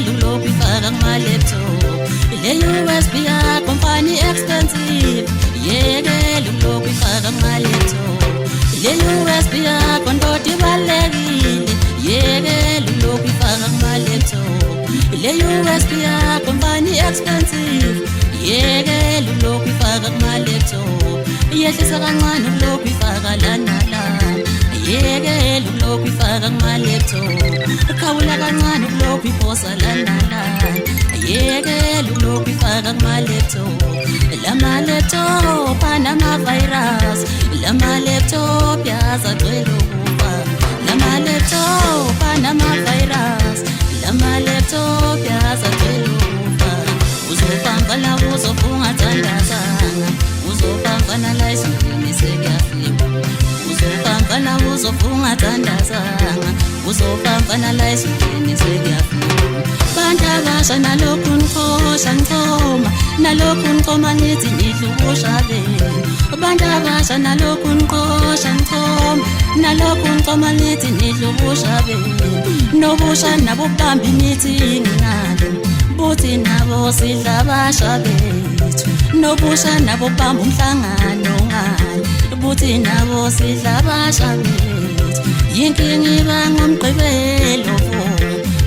yekela ulokhu ifaka kuma-laptop. Le USB company expensive, yekela ulokhu ifaka kuma-laptop. Le USB yakho ndoda ibalulekile, yekela ulokhu ifaka kuma-laptop. Le USB company expensive, yekela ulokhu ifaka kuma-laptop. Yehlisa kancane ulokhu ifaka lana lana, yekela ulokhu ifaka kuma-laptop. Khawula kancane ulokhu iphosa lana lana, yekela ulokhu ifaka kuma-laptop. Lama-laptop anama-virus, lama-laptop yazagcwele ukufa. Lama-laptop anama-virus, lama-laptop yazagcwele ukufa. Uzopambana uzofungathandazana, uzopambana la isindini sekuyafika. Uzopambana uzofungathandazana, uzopambana la isindini sekuyafika. Bantu abasha nalokhu nikhohlwa nincoma, nalokhu nincoma nithi nidlukusha benu. Bantu abasha nalokhu nikhohlwa nincoma, nalokhu nincoma nithi nidlukusha benu. Nobusha nabo bamba imithi ingalo, buthi nabo sidla abasha bethu. Nobusha nabo bamba umhlangano ngalo, buthi nabo sidla abasha bethu. Yinkinga iba ngomgqibelo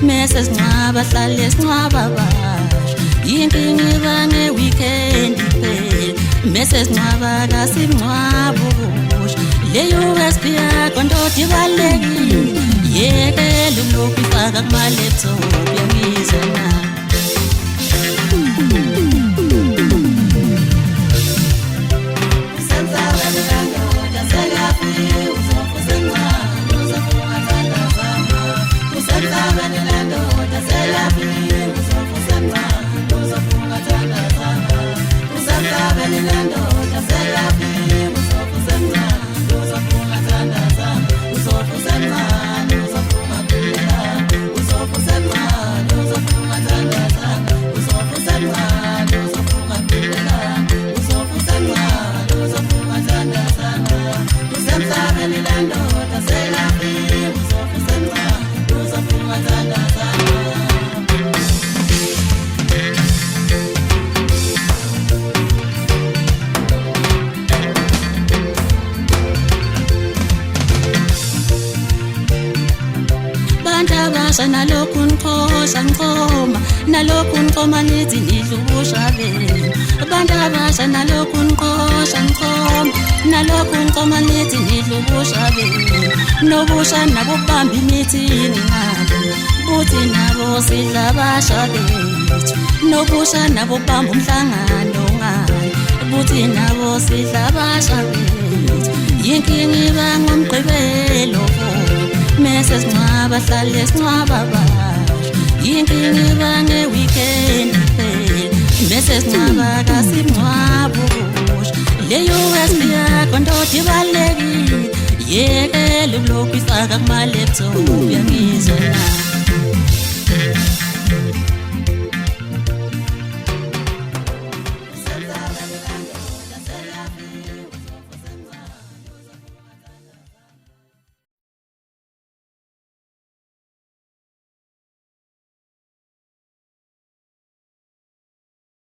mese sincwaba hlale sincwaba abasha. Yinkinga iba nge-weekend kuphela mese sincwaba kasimncwaba ubusha. Le USB yakho ndoda ibalulekile, yekela ulokhu ifaka kuma-laptop. Yangizwa na abasha nalokhu nikhohlwa nincoma, nalokhu nincoma nithi nidlukusha benu. Abantu abasha nalokhu nikhohlwa nincoma, nalokhu nincoma nithi nidlukusha benu. Nobusha nabo bamba imithi ingalo, buthi nabo sidla abasha bethu. Nobusha nabo bamba umhlangano ngalo, buthi nabo sidla abasha bethu. Yinkinga iba ngomgqibelo mese sincwaba hlale sincwaba abasha. Yinkinga iba nge-weekend kuphela mese sincwaba kasimncwaba ubusha. Le USB yakho ndoda ibalulekile, yekela ulokhu ifaka kuma-laptop. Yangizwa na